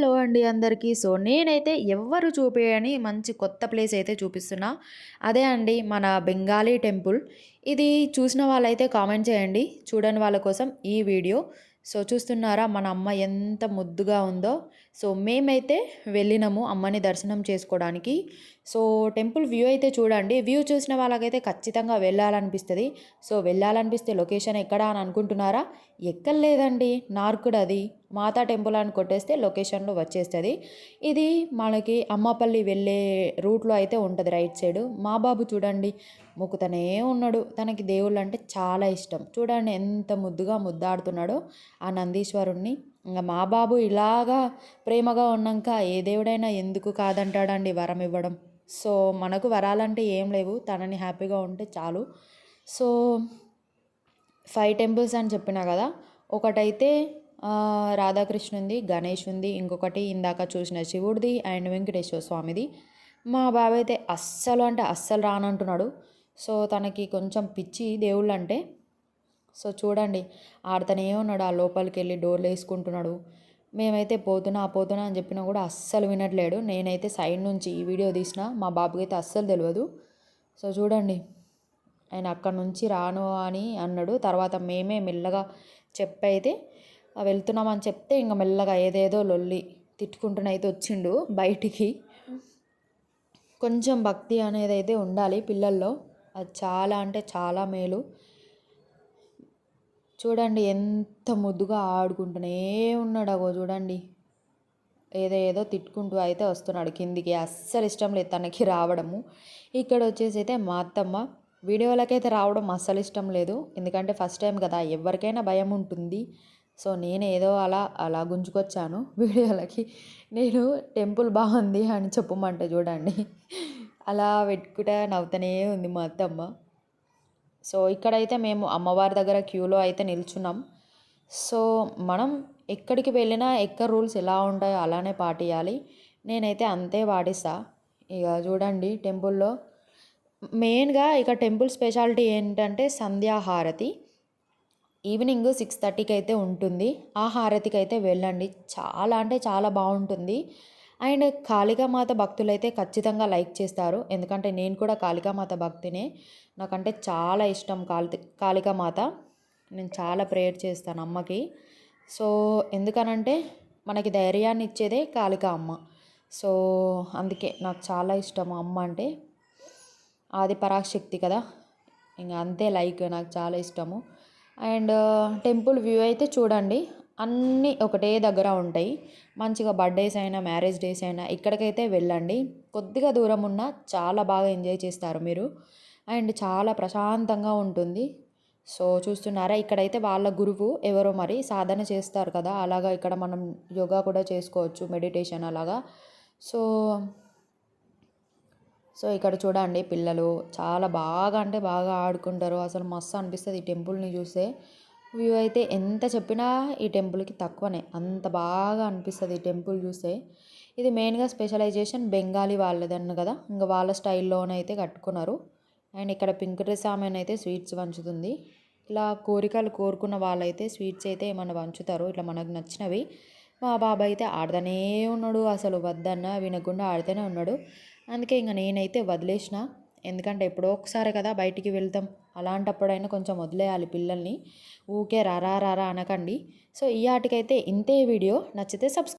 Hello అండి అందరికీ. So, నేనైతే ఎవ్వరు చూపియని మంచి కొత్త ప్లేస్ అయితే చూపిస్తున్నా. అదే అండి మన బెంగాలీ టెంపుల్. ఇది చూసిన వాళ్ళైతే కామెంట్ చేయండి. చూడని వాళ్ళ కోసం ఈ వీడియో. సో, చూస్తున్నారా మన అమ్మ ఎంత ముద్దుగా ఉందో. సో, మేమైతే వెళ్ళినాము అమ్మని దర్శనం చేసుకోవడానికి. సో, టెంపుల్ వ్యూ అయితే చూడండి. వ్యూ చూసిన వాళ్ళకైతే ఖచ్చితంగా వెళ్ళాలనిపిస్తది. సో, వెళ్ళాలనిపిస్తే లొకేషన్ ఎక్కడ అని అనుకుంటున్నారా? ఎక్కలేదండి. నార్కుడది. మాతా టెంపుల్ అని కొట్టేస్తే లొకేషన్‌లో వచ్చేస్తది. ఇది మనకి అమ్మపల్లి వెళ్ళే రూట్‌లో అయితే ఉంటది రైట్ సైడు. మా బాబు చూడండి మొక్కుతనే ఉన్నాడు. తనకి దేవుళ్ళంటే చాలా ఇష్టం. చూడండి ఎంత ముద్దుగా ముద్దాడుతున్నాడో ఆ నందీశ్వరుడిని. ఇంగ మా బాబు ఇలాగా ప్రేమగా ఉన్నాంక ఏ దేవుడైనా ఎందుకు కాదంటాడండి వరం ఇవ్వడం. సో, మనకు వరాలంటే ఏం లేవు. తనని హ్యాపీగా ఉంటే చాలు. సో, 5 టెంపుల్స్ అని చెప్పినా గదా! ఒకటైతే రాధాకృష్ణునిది, గణేషునిది, ఇంకొకటి ఇందాక చూసిన శివుడిది అండ్ వెంకటేశ్వర స్వామిది. మా బాబైతే అస్సలు అంటే అస్సలు రానంటున్నాడు. సో, తనకి కొంచెం పిచ్చి దేవుళ్ళంటే. సో, చూడండి ఆడతనే ఉన్నాడు. ఆ లోపలికెళ్ళి డోర్‌లేసుకుంటున్నాడు. మేమైతే పోతున్నా అని చెప్పినా కూడా అస్సలు వినట్లేడు. నేనైతే సైడ్ నుంచి ఈ వీడియో తీసిన. మా బాబుకైతే అస్సలు తెలవదు. సో, చూడండి ఆయన అక్కడి నుంచి రాను అని అన్నాడు. తర్వాత మేమే మెల్లగా చెప్పైతే వెళ్తున్నామని చెప్తే ఇంక మెల్లగా ఏదేదో లొల్లి తిట్టుకుంటూనైతే వచ్చిండు బయటికి. కొంచెం భక్తి అనేదైతే ఉండాలి పిల్లల్లో. అది చాలా అంటే చాలా మేలు. చూడండి ఎంత ముద్దుగా ఆడుకుంటూనే ఉన్నాడు. అగో చూడండి ఏదో తిట్టుకుంటూ అయితే వస్తున్నాడు కిందికి. అస్సలు ఇష్టం లేదు తనకి రావడము. ఇక్కడ వచ్చేసి అయితే మా అత్తమ్మ వీడియోలకైతే రావడం అస్సలు ఇష్టం లేదు. ఎందుకంటే ఫస్ట్ టైం కదా ఎవరికైనా భయం ఉంటుంది. సో, నేనేదో అలా గుంజుకొచ్చాను వీడియోలకి. నేను టెంపుల్ బాగుంది అని చెప్పమంటే చూడండి అలా పెట్టుకుంటా నవ్వుతూనే ఉంది మా అత్తమ్మ. సో, ఇక్కడైతే మేము అమ్మవారి దగ్గర క్యూలో అయితే నిల్చున్నాం. సో, మనం ఎక్కడికి వెళ్ళినా రూల్స్ ఎలా ఉంటాయో అలానే పాటియాలి. నేనైతే అంతే పాటిస్తా. ఇక చూడండి టెంపుల్‌లో మెయిన్‌గా ఇక టెంపుల్ స్పెషాలిటీ ఏంటంటే సంధ్యాహారతి. ఈవినింగ్ 6:30కి అయితే ఉంటుంది. ఆ హారతికైతే వెళ్ళండి. చాలా అంటే చాలా బాగుంటుంది. అండ్ కాళికామాత భక్తులైతే ఖచ్చితంగా లైక్ చేస్తారు. ఎందుకంటే నేను కూడా కాళికామాత భక్తినే. నాకంటే చాలా ఇష్టం కాళికామాత. నేను చాలా ప్రేయర్ చేస్తాను అమ్మకి. సో, ఎందుకనంటే మనకి ధైర్యాన్ని ఇచ్చేదే కాళికా అమ్మ. సో, అందుకే నాకు చాలా ఇష్టము అమ్మ అంటే. ఆది పరాశక్తి కదా! ఇంక అంతే లైక్ నాకు చాలా ఇష్టము. అండ్ టెంపుల్ వ్యూ అయితే చూడండి. అన్నీ ఒకటే దగ్గర ఉంటాయి. మంచిగా బర్త్‌డేస్ అయినా, మ్యారేజ్ డేస్ అయినా ఇక్కడికైతే వెళ్ళండి. కొద్దిగా దూరం ఉన్నా చాలా బాగా ఎంజాయ్ చేస్తారు మీరు. అండ్ చాలా ప్రశాంతంగా ఉంటుంది. సో, చూస్తున్నారా ఇక్కడైతే వాళ్ళ గురువు ఎవరో మరి సాధన చేస్తారు కదా! అలాగా ఇక్కడ మనం యోగా కూడా చేసుకోవచ్చు. మెడిటేషన్ అలాగా. సో సో, ఇక్కడ చూడండి పిల్లలు చాలా బాగా అంటే బాగా ఆడుకుంటారు. అసలు మస్తు అనిపిస్తది ఈ టెంపుల్‌ని చూస్తే. వ్యూ అయితే ఎంత చెప్పినా ఈ టెంపుల్‌కి తక్కువనే. అంత బాగా అనిపిస్తది ఈ టెంపుల్ చూస్తే. ఇది మెయిన్‌గా స్పెషలైజేషన్ బెంగాలీ వాళ్ళదన్న కదా! ఇంక వాళ్ళ స్టైల్‌లోనైతే కట్టుకున్నారు. అండ్ ఇక్కడ పింక్ డ్రెస్ ఆమెనైతే స్వీట్స్ పంచుతుంది. ఇలా కోరికలు కోరుకున్న వాళ్ళైతే స్వీట్స్ అయితే ఏమన్నా పంచుతారు. ఇట్లా మనకు నచ్చినవి. మా బాబాయ్ అయితే ఆడతానే ఉన్నాడు. అసలు వద్దన్నా వినకుండా ఆడుతూనే ఉన్నాడు. అందుకే ఇంక నేనైతే వదిలేసిన. ఎందుకంటే ఎప్పుడో ఒకసారి కదా బయటికి వెళ్తాం. అలాంటప్పుడైనా కొంచెం వదిలేయాలి పిల్లల్ని. ఊకే రారా రారా అనకండి. సో, ఈ ఆటికైతే ఇంతే వీడియో. నచ్చితే